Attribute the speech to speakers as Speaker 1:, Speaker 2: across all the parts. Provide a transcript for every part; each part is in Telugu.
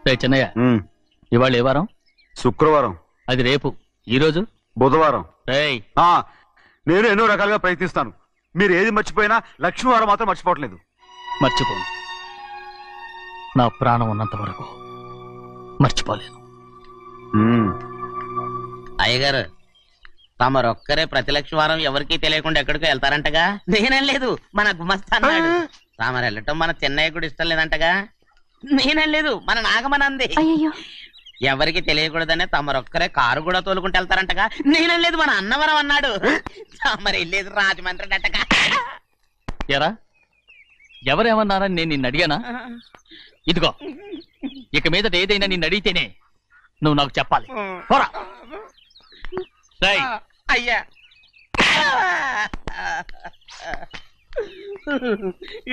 Speaker 1: చెన్నయ్య, ఇవాళ ఏ వారం?
Speaker 2: శుక్రవారం.
Speaker 1: అది రేపు. ఈ రోజు
Speaker 2: బుధవారం.
Speaker 1: రేయ్,
Speaker 2: నేను ఎన్నో రకాలుగా ప్రయత్నిస్తాను. మీరు ఏది మర్చిపోయినా లక్ష్మీవారం మాత్రం మర్చిపోవట్లేదు.
Speaker 1: మర్చిపోను. నా ప్రాణం ఉన్నంత వరకు మర్చిపోలేను.
Speaker 3: అయ్యగారు, తమరొక్కరే ప్రతి లక్షవారం ఎవరికీ తెలియకుండా ఎక్కడికో వెళ్తారంటగా? నేనేం లేదు, మన గుమస్తా అన్నాడు. తామరు వెళ్ళటం మన చెన్నయ్య కూడా ఇష్టం లేదంటగా? నేనేం లేదు, మన నాగమనంది. ఎవరికి తెలియకూడదనే తమరొక్కరే కారు కూడా తోలుకుంటూ వెళ్తారంటగా? నేనేం లేదు, మన అన్నవరం అన్నాడు. తమరు వెళ్ళేది రాజమండ్రి అంటగా?
Speaker 1: ఎరా, ఎవరేమన్నారని నేను నిన్ను అడిగానా? ఇదిగో, ఇక మీదట ఏదైనా నిన్ను అడిగితేనే నువ్వు నాకు చెప్పాలి. పోరా.
Speaker 3: అయ్యా,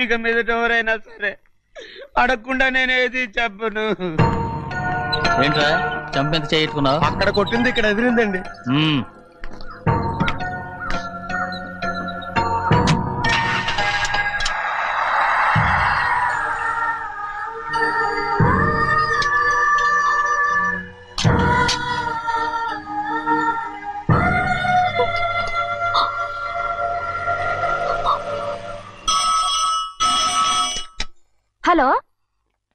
Speaker 3: ఇక మీదట ఎవరైనా సరే అడగకుండా నేనేది చెప్పను.
Speaker 1: ఏంట్రా చంపెంత చేయించుకున్నావు?
Speaker 4: అక్కడ కొట్టింది ఇక్కడ ఎదిరిందండి.
Speaker 5: హలో,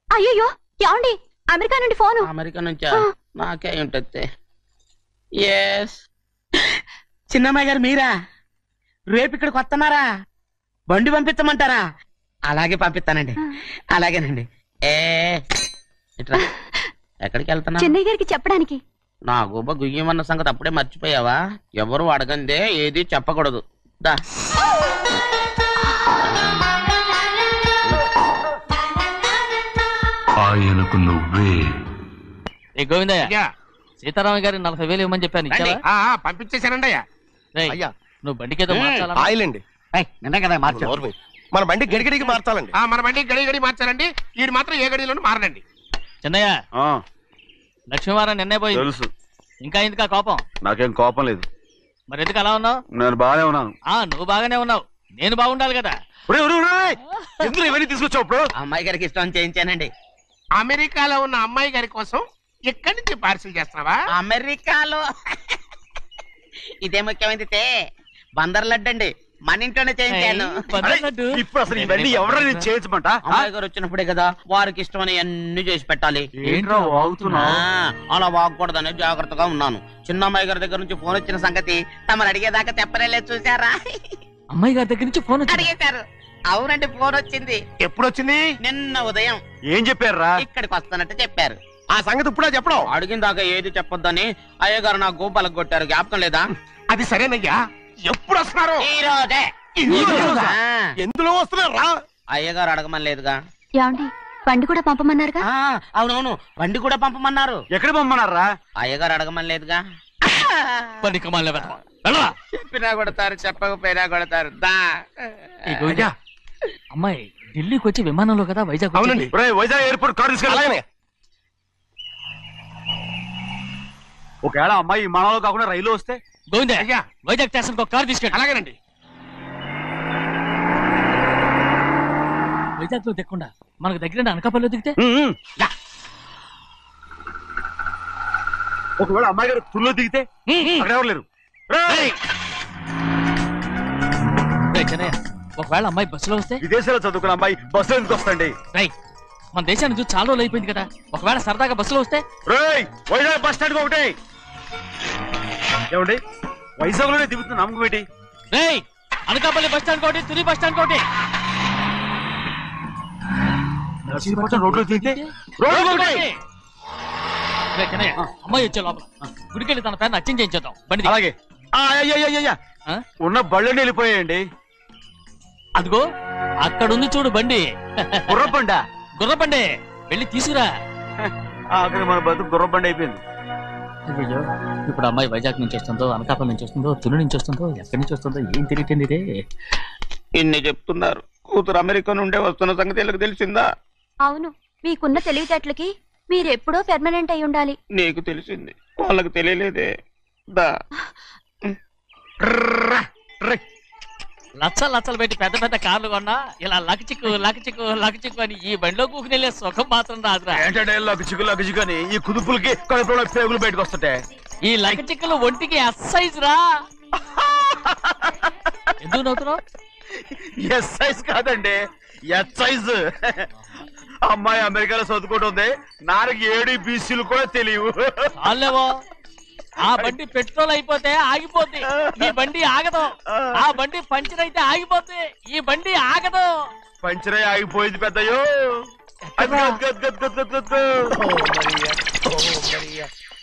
Speaker 5: అయ్యో ఏమండి? అమెరికా నుండి ఫోను.
Speaker 3: అమెరికా నుంచా? నాకే ఉంటుంది. చిన్నమ్మాయి గారు మీరా? రేపు ఇక్కడికి వస్తున్నారా? బండి పంపిస్తామంటారా? అలాగే పంపిస్తానండి. అలాగేనండి. ఎక్కడికి వెళ్తున్నా?
Speaker 5: చెన్నయ్య గారికి చెప్పడానికి.
Speaker 3: నా గుబ్బ గుయ్యమన్న సంగతి అప్పుడే మర్చిపోయావా? ఎవరు అడగందే ఏది చెప్పకూడదు. దా,
Speaker 6: ఆయనకు నువ్వే.
Speaker 1: గోవిందయ్య, సీతారామ గారి 40,000 ఇవ్వమని చెప్పాను.
Speaker 4: పంపించేశానండి.
Speaker 1: అయ్యా, నువ్వు బండికేదో
Speaker 4: ఆయిల్ అండి.
Speaker 3: నిన్న కదా మార్చారు.
Speaker 4: మన బండి గడిగడికి మార్చాలండి.
Speaker 7: మన బండి గడి మార్చాలండి. వీడు మాత్రం ఏ గడిలోనూ మారనండి.
Speaker 1: చెన్నయ్య, లక్ష్మీవారం నిన్నే పోయింది.
Speaker 2: తెలుసు.
Speaker 1: ఇంకా ఎందుకా కోపం?
Speaker 2: నాకేం కోపం లేదు.
Speaker 1: మరి ఎందుకు అలా ఉన్నావు?
Speaker 2: నేను బాగానే ఉన్నాను.
Speaker 1: నువ్వు బాగానే ఉన్నావు, నేను బాగుండాలి కదా.
Speaker 2: ఎందుకు ఇవన్నీ తీసుకొచ్చావు? ఇప్పుడు
Speaker 3: అమ్మాయి గారికి ఇష్టం చేయించానండి.
Speaker 7: అమెరికాలో ఉన్న అమ్మాయి గారి కోసం ఎక్కడి నుంచి పార్సిల్ చేస్తున్నావా?
Speaker 3: అమెరికాలో ఇదే ముఖ్యమైనది. బందర్ లడ్డు అండి, మన ఇంట్లోనే చేయించాను.
Speaker 2: ఇప్పుడు అసలు ఇవన్నీ ఎవరైనా చేయించమంట?
Speaker 3: అమ్మాయి గారు వచ్చినప్పుడే కదా వారికి ఇష్టమని అన్ని చేసి పెట్టాలి. అలా వాగకూడదని జాగ్రత్తగా ఉన్నాను. చిన్న అమ్మాయి గారి దగ్గర నుంచి ఫోన్ వచ్చిన సంగతి తమరు అడిగేదాకా తెప్పలేదు. చూసారా?
Speaker 1: అమ్మాయి గారి దగ్గర నుంచి ఫోన్
Speaker 3: అడిగేశారు. అవునండి, ఫోన్ వచ్చింది.
Speaker 4: ఎప్పుడు వచ్చింది?
Speaker 3: నిన్న ఉదయం.
Speaker 2: ఏం చెప్పారా?
Speaker 3: ఇక్కడికి వస్తానంటే చెప్పారు.
Speaker 4: ఆ సంగతి ఇప్పుడే చెప్పడం.
Speaker 3: అడిగిన దాకా ఏది చెప్పొద్దని అయ్యగారు నా గోపాలకు కొట్టారు. జ్ఞాపకం లేదా?
Speaker 7: అది సరేనయ్యా, ఎప్పుడు వస్తున్నారు?
Speaker 3: ఈ రోజే.
Speaker 4: ఎందులో వస్తున్నారా?
Speaker 3: అయ్యగారు అడగమని లేదుగా.
Speaker 5: ఏమండి, బండి కూడా పంపమన్నారుగా?
Speaker 3: అవునవును, బండి కూడా పంపమన్నారు.
Speaker 2: ఎక్కడ పంపమన్నారా?
Speaker 3: అయ్యగారు అడగమని లేదుగా. చెప్పినా కొడతారు, చెప్పకపోయినా కొడతారు.
Speaker 1: అమ్మాయి ఢిల్లీకి వచ్చి విమానంలో కదా వైజాగ్.
Speaker 4: అవునండి.
Speaker 2: వైజాగ్ ఎయిర్పోర్ట్ కార్ తీసుకెళ్ళి. ఒకవేళ అమ్మాయి విమానంలో కాకుండా రైలు వస్తే?
Speaker 1: గోవిందయ్య, వైజాగ్ స్టేషన్ కార్ తీసుకెళ్ళి.
Speaker 7: అలాగేనండి.
Speaker 1: వైజాగ్ లో దిక్కుండా మనకు దగ్గర అనకాపల్లిలో దిగితే?
Speaker 2: ఒకవేళ అమ్మాయి గారు తుల్లో దిగితే? అక్కడ ఎవరు లేరు.
Speaker 1: ఒకవేళ అమ్మాయి బస్సులో వస్తే?
Speaker 2: విదేశాల్లో చదువుకున్న అమ్మాయి బస్సులో ఎందుకు వస్తండి?
Speaker 1: మన దేశాన్ని చూసి చాలా రోజులు అయిపోయింది కదా. ఒకవేళ సరదాగా బస్సులో వస్తే?
Speaker 2: వైజాగ్ బస్ స్టాండ్ ఒకటి. ఏమండి, వైజాగ్ లోనే దిగుతున్న నమ్మకం ఏంటి?
Speaker 1: అనకాపల్లి బస్ స్టాండ్ కోటి, తుని బస్ స్టాండ్ కోటి.
Speaker 2: రోడ్లో దిగితే
Speaker 1: అమ్మాయి వచ్చే లోపల గుడికెళ్ళి తన పేరుని అచ్చం చేయించేద్దాం బండి.
Speaker 2: అలాగే. ఉన్న బళ్ళని వెళ్ళిపోయాయండి.
Speaker 1: అదిగో అక్కడుంది చూడు బండి.
Speaker 2: గుర్రబండా?
Speaker 1: గుర్రబండి, వెళ్ళి తీసుకురా.
Speaker 2: అక్కడ మన బతుకు గుర్రబండి అయిపోయింది.
Speaker 1: అయ్యో, ఇప్పుడు అమ్మాయి వైజాగ్ నుంచి వస్తుందో, అనకాపల్లి నుంచి వస్తుందో, తుని నుంచి వస్తుందో, ఎక్కడి నుంచి వస్తుందో ఏం తెలియటండి ఇదే.
Speaker 3: ఇన్ని చెప్తున్నారు, కూతురు అమెరికా నుండే వస్తున్న సంగతి వీళ్ళకి తెలిసిందా?
Speaker 5: అవును, మీకున్న తెలివితేటలకి మీరెప్పుడో పెర్మనెంట్ అయి ఉండాలి.
Speaker 3: నీకు తెలిసింది, వాళ్ళకి తెలియలేదే. దా
Speaker 1: లచ్చలు పెట్టి పెద్ద పెద్ద కార్లు కొన్నా ఇలా లకచిక్కు అని ఈ బండిలో కూకుని వెళ్ళే సుఖం మాత్రం రాదురా.
Speaker 2: ఏంటంటే లగచిక్కు అని ఈ కుదుపులకి కడుపులో పేగులు బయటకు వస్తుంటాయి.
Speaker 1: ఈ లకచిక్కులు ఒంటికి ఎక్సైజ్ రా. ఎందుకు నవ్వుతున్నావు?
Speaker 2: ఎస్ సైజ్ కాదండి, ఎస్ సైజ్. అమ్మాయి అమెరికాలో చదువుకుంటుంది, నాకు 7 BCలు కూడా తెలియవు.
Speaker 1: చాలేవో, ఆ బండి పెట్రోల్ అయిపోతే ఆగిపోద్ది, ఈ బండి ఆగదు. ఆ బండి పంచర్ అయితే ఆగిపోద్ది, ఈ బండి ఆగదు.
Speaker 2: పంచరే ఆగిపోయింది పెద్దయ్యో.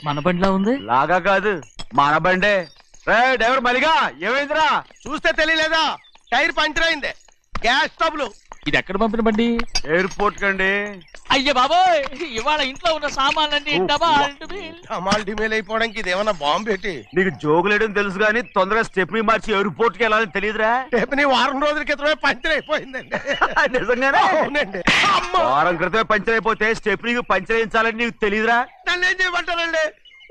Speaker 1: మన బండిలా ఉంది.
Speaker 2: లాగా కాదు, మన బండే. రే డ్రైవర్ మలిగా, ఏమైందిరా?
Speaker 4: చూస్తే తెలియలేదా? టైర్ పంచర్ అయింది. గ్యాస్ స్టవ్లు.
Speaker 1: ఇది ఎక్కడ పంపిన బండి?
Speaker 2: ఎయిర్పోర్ట్ కండి.
Speaker 1: అయ్య బాబోయ్, ఇవాళ ఇంట్లో ఉన్న సామాన్లన్నీ
Speaker 4: అమాల్ డిమేల్ అయిపోవడానికి ఇది ఏమన్నా బాంబు పెట్టి?
Speaker 2: నీకు జోగులేయడం తెలుసు కానీ తొందరగా స్టెప్ని మార్చి ఎయిర్పోర్ట్ కి వెళ్ళాలని తెలియదురా?
Speaker 4: రేపు వారం రోజుల క్రితమే పంచర్ అయిపోయిందండి.
Speaker 2: నిజంగానే?
Speaker 4: అవునండి.
Speaker 2: వారం క్రితమే పంచర్ అయిపోతే స్టెప్నీకి పంచర్ వేయించాలని నీకు తెలియదురా?
Speaker 4: నన్ను ఏం చేయమంటారండి?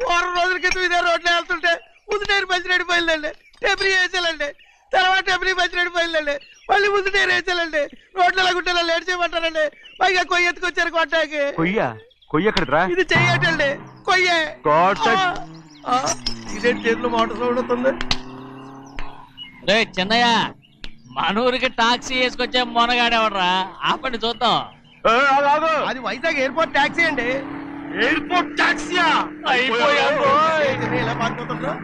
Speaker 4: వారం రోజుల క్రితం ఇదే రోడ్లో వెళ్తుంటే ముందు టైర్ పంచర్ అయిపోయిందండి. టెబ్రీ వేసాలండి, తర్వాత టెబ్రీ పంచర్ అయిపోయిందండి, మళ్ళీ ముందు టైర్ వేసాలండి. రోడ్లు ఎలా గుంటే లేట్ చేయమంటారండి. పైగా కొయ్య ఎత్తుకొచ్చారు కొట్టాకి.
Speaker 2: కొయ్య ఎక్కడిరా?
Speaker 4: ఇది చెయ్యటండి, కొయ్యే. ఇదేంటి చేతిలో మోటార్ సౌండ్ అవుతుంది?
Speaker 1: రే చిన్నయ్య, మనూరికి టాక్సీ వేసుకొచ్చే మొనగాడేవడరా? ఆపండి చూద్దాం.
Speaker 4: అది వైజాగ్ ఎయిర్పోర్ట్ టాక్సీ అండి.
Speaker 2: ఎయిర్పోర్ట్ టాక్సీయా?
Speaker 4: ఇలా పారిపోతుండ్రా?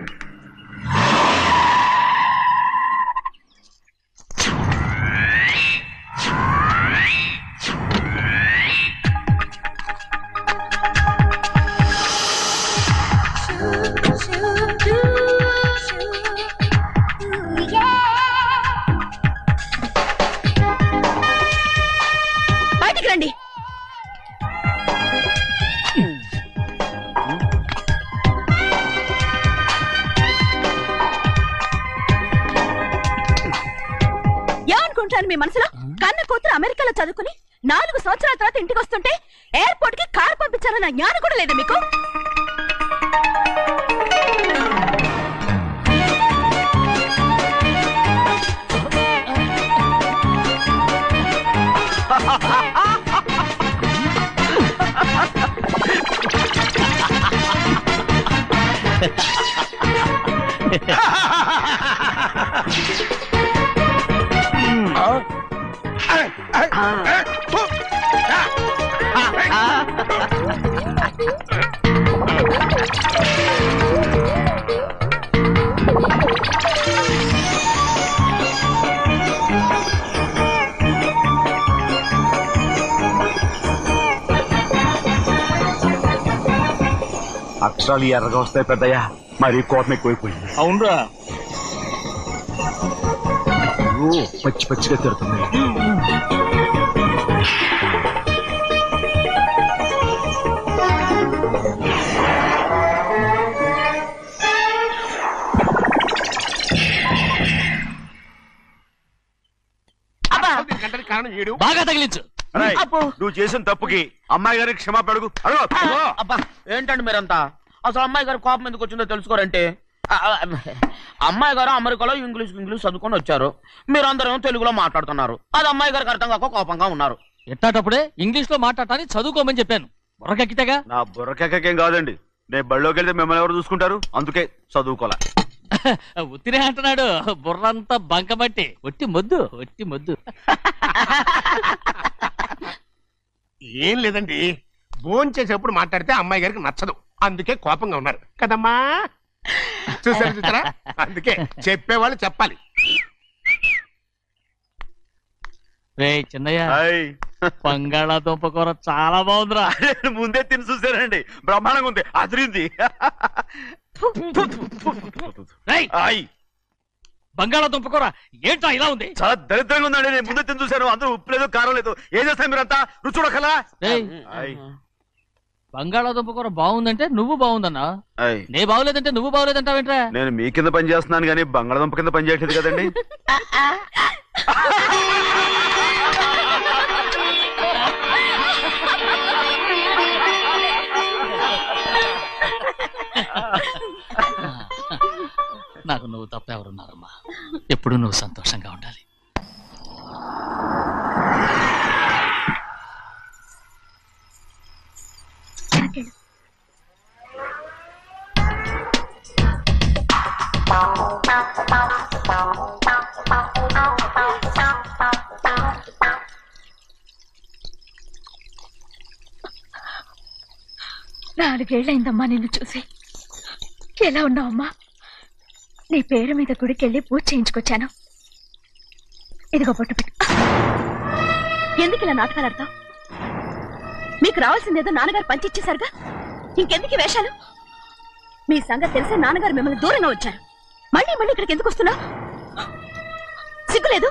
Speaker 5: బయటికి రండి. ఏమనుకుంటాను మీ మనసులో? కన్న కూతురు అమెరికాలో చదువుకుని 4 సంవత్సరాల తర్వాత ఇంటికి వస్తుంటే ఎయిర్పోర్ట్ కి కారు పంపించాలన్న జ్ఞానం కూడా లేదా మీకు?
Speaker 2: అక్షరాలు ఎర్రగా వస్తాయి పెద్దయ్యా, మరి కోపం ఎక్కువైపోయింది.
Speaker 1: అవునరా,
Speaker 2: పచ్చి పచ్చిగా తిడుతుంది.
Speaker 7: కారణం ఏడు
Speaker 1: బాగా తగిలించు.
Speaker 2: నువ్వు చేసిన తప్పుకి అమ్మాయి గారికి క్షమాపణ అడుగు.
Speaker 3: అబ్బా ఏంటండి మీరంతా? అసలు అమ్మాయి గారు కోపం ఎందుకు వచ్చిందో తెలుసుకోరంటే, అమ్మాయి గారు అమెరికాలో ఇంగ్లీష్ చదువుకొని వచ్చారు, మీరందరూ తెలుగులో మాట్లాడుతున్నారు. అది అమ్మాయి గారికి అర్థం కాక కోపంగా ఉన్నారు.
Speaker 1: ఎట్టాటప్పుడే ఇంగ్లీష్ లో మాట్లాడటానికి చదువుకోమని చెప్పాను. బుర్రకెక్కితేగా.
Speaker 2: నా బుర్రకెక్కకేం కాదండి, నేను బళ్ళోకి వెళ్తే మిమ్మల్ని ఎవరు చూసుకుంటారు, అందుకే చదువుకోలే.
Speaker 1: ఉత్తినే అంటున్నాడు, బుర్రంతా బంకమట్టి. ఒట్టి మొద్దు.
Speaker 7: ఏం లేదండి, భోజనం చేసేప్పుడు మాట్లాడితే అమ్మాయి గారికి నచ్చదు, అందుకే కోపంగా ఉన్నారు కదమ్మా. చూసారా? అందుకే చెప్పేవాళ్ళు చెప్పాలి.
Speaker 1: రే చిన్నయ్య, బంగాళాదుంప కూర చాలా బాగుందిరా.
Speaker 2: ముందే తిని చూసానండి, బ్రహ్మాండంగా ఉంది, అదిరింది.
Speaker 1: బంగాళాదుంప కూర ఏంటా ఇలా ఉంది?
Speaker 2: చాలా దరిద్రంగా ఉందండి. నేను ముందే తిని చూశాను, అందరూ ఉప్పు లేదు కారం లేదు. ఏం చేస్తాను మీరంతా? రుచి చూడకలా.
Speaker 1: బంగాళాదుంప కూర బాగుందంటే నువ్వు బాగుందన్నా, నే బాగులేదంటే నువ్వు బాగులేదంటావేంట్రా?
Speaker 2: నేను మీ కింద పని చేస్తున్నాను కానీ బంగాళాదుంప కింద పని చేయట్లేదు కదండి.
Speaker 1: నాకు నువ్వు తప్ప ఎవరున్నారమ్మా? ఎప్పుడూ నువ్వు సంతోషంగా ఉండాలి.
Speaker 5: నాలుగేళ్లైందమ్మా నిన్ను చూసి. ఎలా ఉన్నావమ్మా? నీ పేరు మీద గుడికెళ్ళి పూజ చేయించుకొచ్చాను. ఇదిగో బొట్టు పెట్టు. ఎందుకు ఇలా నాటకాలు ఆడతావు? మీకు రావాల్సిందేదో నాన్నగారు పంచిచ్చేశారుగా, ఇంకెందుకు ఈ వేషాలు? మీ సంగతి తెలిసే నాన్నగారు మిమ్మల్ని దూరంగా వచ్చారు. మళ్ళీ మళ్ళీ ఇక్కడికి ఎందుకు వస్తున్నావు? సిగ్గులేదు?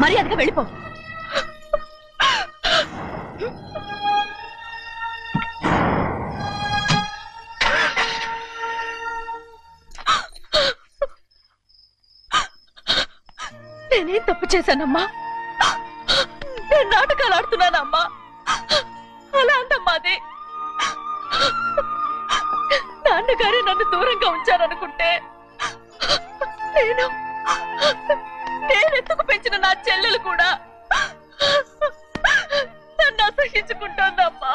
Speaker 5: మర్యాదగా వెళ్ళిపో. నేనేం తప్పు చేశానమ్మా? నేను నాటకాలు ఆడుతున్నానమ్మా. అలా అందమ్మా అది. నాన్నగారే నన్ను దూరంగా ఉంచారనుకుంటే నేనెత్తుకు పెంచిన నా చెల్లెలు కూడా నన్ను అసహించుకుంటోందమ్మా.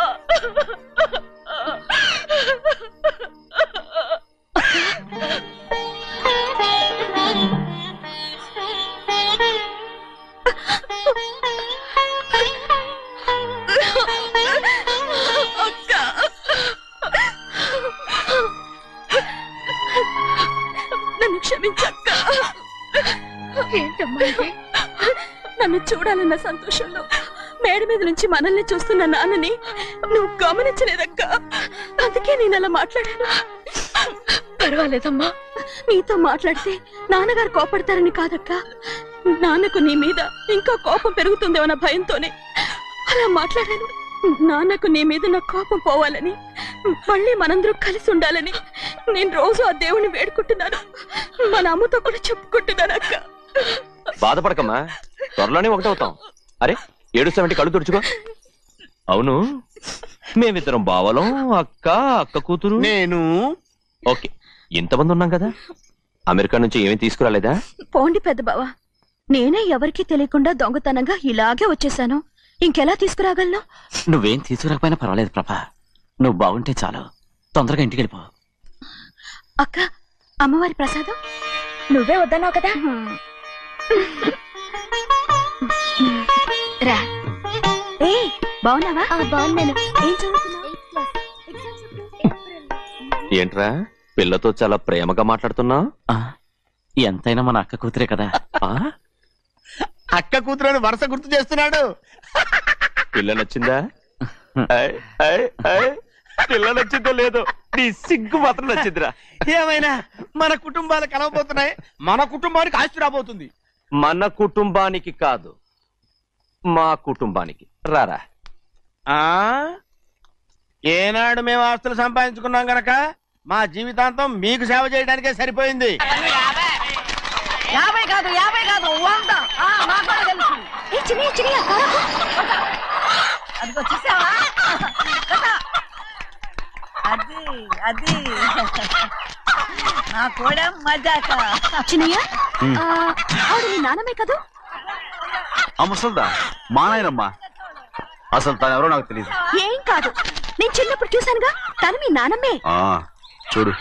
Speaker 5: నన్ను క్షమించక్క. ఏంటమ్మా ఇది? నన్ను చూడాలన్న సంతోషంలో మేడ మీద నుంచి మనల్ని చూస్తున్న నాన్నని నువ్వు గమనించలేదక్క. అందుకే నేను అలా మాట్లాడాను. పర్వాలేదమ్మా, నీతో మాట్లాడితే నాన్నగారు కోపడతారని కాదక్క. నాన్నకు నీ మీద ఇంకా కోపం పెరుగుతుందేమన్న భయంతోనే అలా మాట్లాడాను. నాన్నకు నీ మీద నా కోపం పోవాలని, మళ్ళీ మనందరూ కలిసి ఉండాలని నేను రోజు ఆ దేవుని వేడుకుంటున్నాను. మన అమ్మతో కూడా చెప్పుకుంటున్నాను అక్క.
Speaker 6: బాధపడకమ్మా, త్వరలోనే ఒకటవుతాం. అరే ఏడుస్తామంటే కళ్ళు తుడుచుకో. అవును, మేమిద్దరం బావలం, అక్క కూతురు,
Speaker 2: నేను.
Speaker 6: ఓకే, ఇంతమంది ఉన్నాం కదా. అమెరికా నుంచి ఏమీ తీసుకురాలేదా?
Speaker 5: పోండి పెద్ద బావా, నేనే ఎవరికీ తెలియకుండా దొంగతనంగా ఇలాగే వచ్చేసాను. ఇంకెలా తీసుకురాగలను?
Speaker 1: నువ్వేం తీసుకురాకపోయినా పర్వాలేదు ప్రభా, నువ్వు బాగుంటే చాలు. తొందరగా ఇంటికి వెళ్ళిపో.
Speaker 5: అక్క, అమ్మవారి ప్రసాదం నువ్వే వద్దన్నావు కదా. రా. ఏ బాగున్నావా? బాగున్నాను. ఏం చదువుతున్నావు?
Speaker 6: ఏంట్రా పిల్లతో చాలా ప్రేమగా మాట్లాడుతున్నావు?
Speaker 1: ఎంతైనా మన అక్క కూతురే కదా.
Speaker 2: అక్క కూతురు వరుస గుర్తు చేస్తున్నాడు.
Speaker 6: పిల్ల నచ్చిందా? పిల్ల నచ్చిందో లేదో, నీ సిగ్గు మాత్రం నచ్చిందిరా.
Speaker 2: ఏమైనా మన కుటుంబాలు కలవబోతున్నాయి. మన కుటుంబానికి ఆస్తి రాబోతుంది.
Speaker 6: మన కుటుంబానికి కాదు, మా కుటుంబానికి. రారా.
Speaker 2: ఏనాడు మేము ఆస్తులు సంపాదించుకున్నాం గనక మా జీవితాంతం మీకు సేవ చేయడానికే సరిపోయింది.
Speaker 5: 50 కాదు 100. నాకు కూడా తెలుసు. అది వచ్చేసావా? అది నా కూడా మజాక. చిన్నయ్య, ఆవిడ నీ నాన్నమే కదా?
Speaker 2: ముసల్దా మా నాయనమ్మా. అసలు తను ఎవరో నాకు తెలియదు.
Speaker 5: ఏం కాదు, నేను చిన్నప్పుడు చూశానుగా, తను మీ నాన్నమ్మే.
Speaker 2: చూడు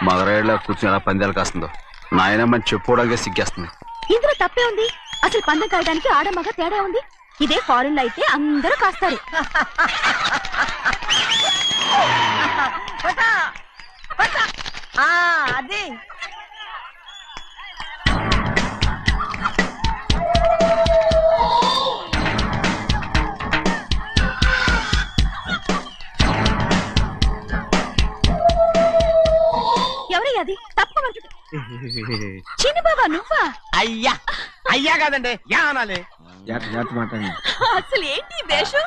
Speaker 2: మగరాయిలా కూర్చుని ఎలా పందాలు కాస్తుందో. నాయనమ్మని చెప్పుకోవడానికి సిగ్గేస్తుంది.
Speaker 5: ఇందులో తప్పే ఉంది? అసలు పందెం కాయడానికి ఆడమగ తేడా ఉంది. ఇదే ఫారెన్ లో అయితే అందరూ కాస్తారు. అది ఎవరయ్యా? అది తప్పమంటుంది. చిన్న బాబా నువ్వా?
Speaker 2: అయ్యా అయ్యా కాదండి, యా అనాలి.
Speaker 5: అసలు ఏంటి వేషం?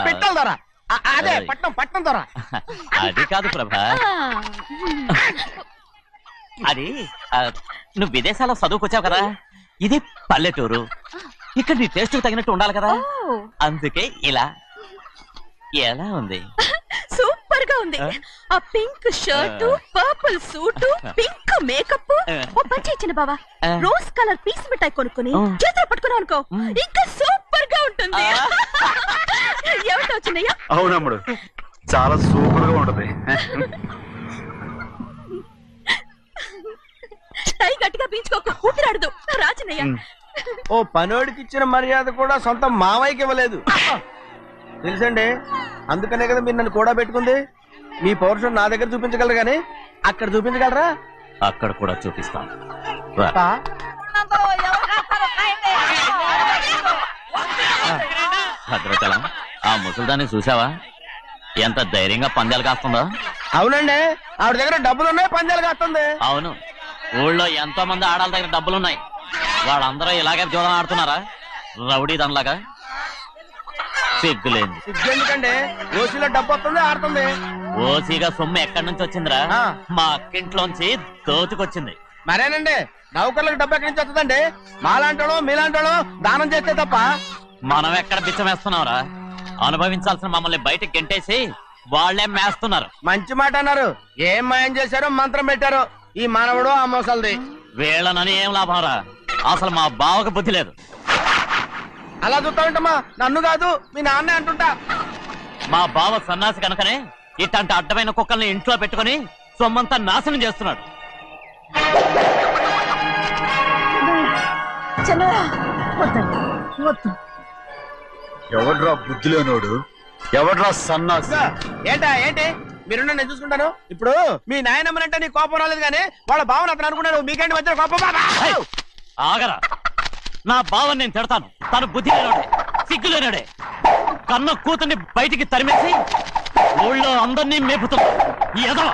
Speaker 2: పెట్టాలి దొరా. అదే పట్నం దొరా.
Speaker 1: అది కాదు ప్రభా, అది నువ్వు విదేశాల్లో చదువుకొచ్చావు కదా, ఇది పల్లెటూరు. ఇక్కడ నీ టేస్ట్ తగినట్టు ఉండాలి కదా, అందుకే ఇలా. ఎలా ఉంది?
Speaker 5: సూపర్ గా ఉంది. ఆ pink shirt, purple suit, pink makeup. ఓ పని ఇచ్చిన బావా, రోజ్ కలర్ పీస్ మిఠాయి కొనుక్కుని చేతిలో పట్టుకున్నావు అనుకో, ఇంకా సూపర్ గా ఉంటుంది. ఎవరితో వచ్చిందయ్యా?
Speaker 2: అవునమ్ముడు, చాలా సూపర్ గా ఉంటది.
Speaker 5: టై గట్టిగా పీంచుకోకు, ఊపిరాడదు. రాజనయ్య,
Speaker 4: ఓ పనోడికి ఇచ్చిన మర్యాద కూడా సొంత మావయ్యకి ఇవ్వలేదు తెలుసండి. అందుకనే కదా మీరు నన్ను కూడా పెట్టుకుంది. మీ పౌరుషం నా దగ్గర చూపించగలరు కానీ అక్కడ చూపించగలరా?
Speaker 1: అక్కడ కూడా చూపిస్తాను. భద్రాచలం, ఆ ముసలిదాన్ని చూసావా? ఎంత ధైర్యంగా పందాలు కాస్తుందో.
Speaker 4: అవునండి, ఆవిడ దగ్గర డబ్బులు ఉన్నాయి, పందాలు కాస్తుంది.
Speaker 1: అవును, ఊళ్ళో ఎంతో మంది ఆడాళ్ళ దగ్గర డబ్బులున్నాయి. వాళ్ళందరూ ఇలాగే జోదం ఆడుతున్నారా? రౌడీ దానిలాగా. సిగ్గులేదు.
Speaker 4: ఎందుకండి ఓసీలో డబ్బు వస్తుంది, ఆడుతుంది.
Speaker 1: ఓసీగా సొమ్ము ఎక్కడి నుంచి వచ్చిందిరా? మా అక్కింట్లోంచి దోచుకొచ్చింది.
Speaker 4: మరేనండి, నౌకర్లకు డబ్బు ఎక్కడి నుంచి వస్తుందండి? మాలాంటోళ్ళు మీలాంటోళ్ళు దానం చేస్తే తప్ప.
Speaker 1: మనం ఎక్కడ బిచ్చం వేస్తున్నావురా? అనుభవించాల్సిన మమ్మల్ని బయటకు గెంటేసి వాళ్లే మేస్తున్నారు.
Speaker 4: మంచి మాట అన్నారు. ఏం మాయం చేశారో మంత్రం పెట్టారో ఈ మానవుడు ఆ మోసల్ది.
Speaker 1: వీళ్ళనని ఏం లాభం రా? అసలు మా బావకు బుద్ధి లేదు.
Speaker 4: అలా చూస్తామంటమ్మా, నన్ను కాదు మీ నాన్నే అంటుంటా.
Speaker 1: మా బావ సన్నాసి కనుకనే ఇట్లాంటి అడ్డమైన కుక్కల్ని ఇంట్లో పెట్టుకుని సొమ్మంతా నాశనం చేస్తున్నాడు.
Speaker 2: ఎవడ్రా బుద్ధి లేనోడు? ఎవడ్రా సన్నాసి?
Speaker 4: ఏంటి మీరు నేను చూసుకుంటాను. ఇప్పుడు మీ నాయనమ్మనంటే నీ కోపం రాలేదు కానీ వాళ్ళ భావన అతను అనుకున్నాడు. మీకేంటి మధ్య కోపం?
Speaker 1: ఆగరా, నా బావని నేను తిడతాను. తను బుద్ధి లేనాడే, సిగ్గు లేనాడే. కన్న కూతుర్ని బయటికి తరిమేసి ఊళ్ళో అందరినీ మేపుతున్నాడు. ఎదవ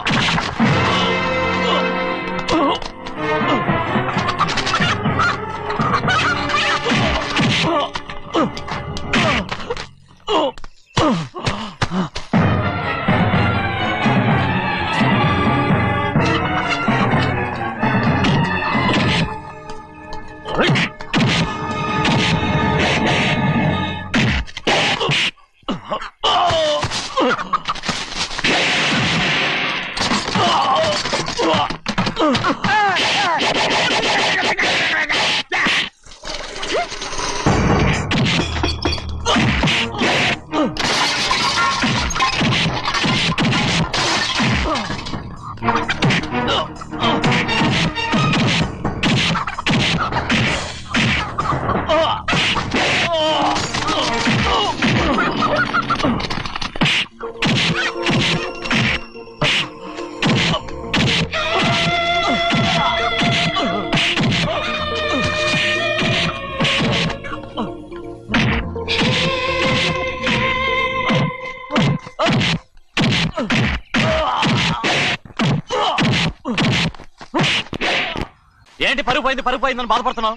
Speaker 1: ఏంటి పరుగు పోయిందని బాధపడుతున్నావు?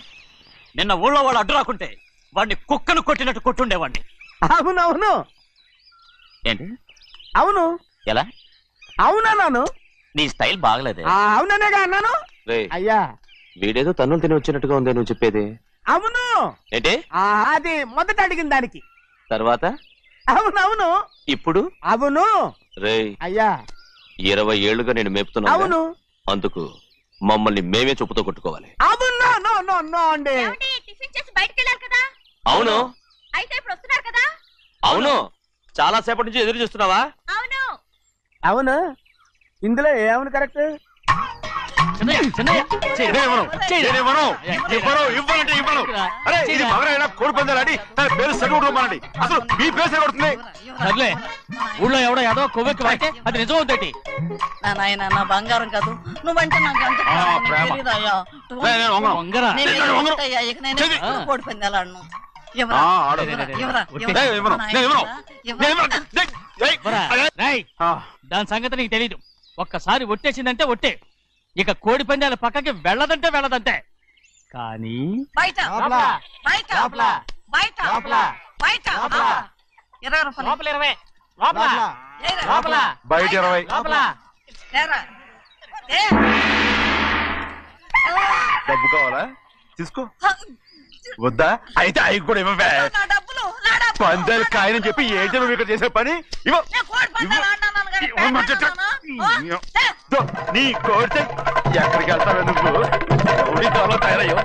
Speaker 1: నిన్న ఊళ్ళో వాడు అడ్డు రాకుంటే వాడిని కుక్కను కొట్టినట్టు కొట్టుండేవాడిని.
Speaker 4: అవునవును.
Speaker 1: ఏంటి?
Speaker 4: అవును.
Speaker 1: ఎలా?
Speaker 4: అవునన్నాను.
Speaker 1: నీ స్టైల్ బాగలేదే.
Speaker 4: అవుననేగా అన్నాను. అయ్యా,
Speaker 6: వీడేదో తన్నులు తిని వచ్చినట్టుగా ఉంది నువ్వు చెప్పేది.
Speaker 4: అవును.
Speaker 6: ఏంటి?
Speaker 4: అది మొదట అడిగిన దానికి.
Speaker 6: తర్వాత?
Speaker 4: అవునవును.
Speaker 6: ఇప్పుడు?
Speaker 4: అవును.
Speaker 6: రేయ్,
Speaker 4: అయ్యా
Speaker 6: 20 ఏళ్లుగా నేను మేపుతున్నా.
Speaker 4: అవును.
Speaker 6: అందుకు మమ్మల్ని మేమే చెప్పుతో కొట్టుకోవాలి.
Speaker 4: అవును. నో అండి.
Speaker 5: టిఫిన్ చేసి బయటికి వెళ్ళారు కదా?
Speaker 6: అవును.
Speaker 5: అయితే ఇప్పుడు వస్తున్నారు కదా?
Speaker 6: అవును. చాలా సేపటి నుంచి ఎదురు చూస్తున్నావా?
Speaker 5: అవును.
Speaker 4: అవును. ఇందులో ఏమని కరెక్ట్?
Speaker 2: కోడి పందాలని తన పేరు సరిగొట్టుకోమనండి. అసలు మీ పేరు సరిగొడుతుంది.
Speaker 1: సర్లే, ఊళ్ళో ఎవడో ఏదో కొవ్వెక్కి వాడితే అది నిజం అవుతాయి.
Speaker 8: నాయన నా బంగారం కాదు, నువ్వంటే నాకు ఎంత తెలీదయ్యా. ఇక నేను ఎప్పుడు కోడి పందాలాడను.
Speaker 1: దాని సంగతి నీకు తెలీదు. ఒక్కసారి ఒట్టేసిందంటే ఒట్టే. ఇక కోడి పందాల పక్కకి వెళ్ళదంటే వెళ్ళదంతే. కానీ
Speaker 8: బయట బయట బయట బయట 20 రూపాయలు.
Speaker 2: బయట 20. డబ్బు కావాలా? తీసుకో. వద్దా? అయితే అవి కూడా ఇవ్వవే.
Speaker 8: నా డబ్బులు
Speaker 2: పందాలు కాయని చెప్పి ఏంటి నువ్వు ఇక్కడ చేసే పని ఇవ్వ
Speaker 8: నేను కోడి పందాలు ఆడినాను కదా,
Speaker 2: ఇవ్వమంటే
Speaker 8: ఆడినాను.
Speaker 2: నీ కోడితే ఎక్కడికి వెళ్తావే నువ్వు రౌడీ త్వరలో తయారయ్యో.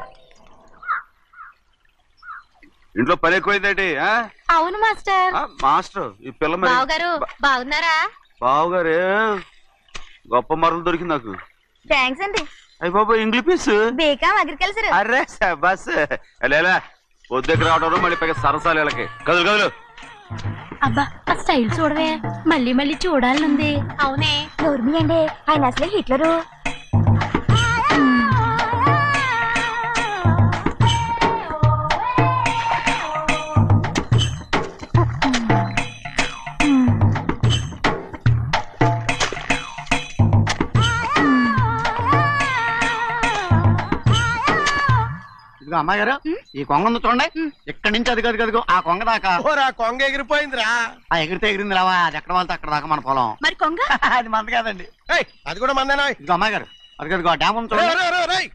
Speaker 2: ఇంట్లో పని ఎక్కువైందేంటి
Speaker 5: అవును మాస్టర్.
Speaker 2: మాస్టర్ ఈ పిల్ల మరి
Speaker 5: బావగారు బాగున్నారా?
Speaker 2: బావుగారే గొప్ప మరలు దొరికింది నాకు.
Speaker 5: థ్యాంక్స్ అండి.
Speaker 2: అయ్యి బాబా ఇంగ్లీష్ పీస్
Speaker 5: బేకాం అగ్రికల్చర్.
Speaker 2: అరే బస్ లేలా పొద్దుకి రావడం మళ్ళీ పైగా సరసాలు వీళ్ళకి కదులు కదులు.
Speaker 5: అబ్బా ఆ స్టైల్ చూడవే, మళ్ళీ మళ్ళీ చూడాలనుంది. అవునే నోర్మి అండి, ఆయన అసలే హిట్లరు.
Speaker 4: అమ్మాయి గారు ఈ కొంగ ఉంది చూడండి, ఇక్కడి నుంచి అది కదిగో ఆ కొంగ దాకా.
Speaker 7: ఆ కొంగ ఎగిరిపోయిందిరా.
Speaker 4: ఆ ఎగిరితే ఎగిరింది రావా, అది ఎక్కడ వాళ్ళతో అక్కడ దాకా మన పొలం.
Speaker 5: మరి కొంగ
Speaker 4: అది మంద కాదండి.
Speaker 7: అది కూడా మందేనా?
Speaker 4: ఇదిగో అమ్మాయి గారు అది కదిగో డ్యామ్ ఉంది చూడండి.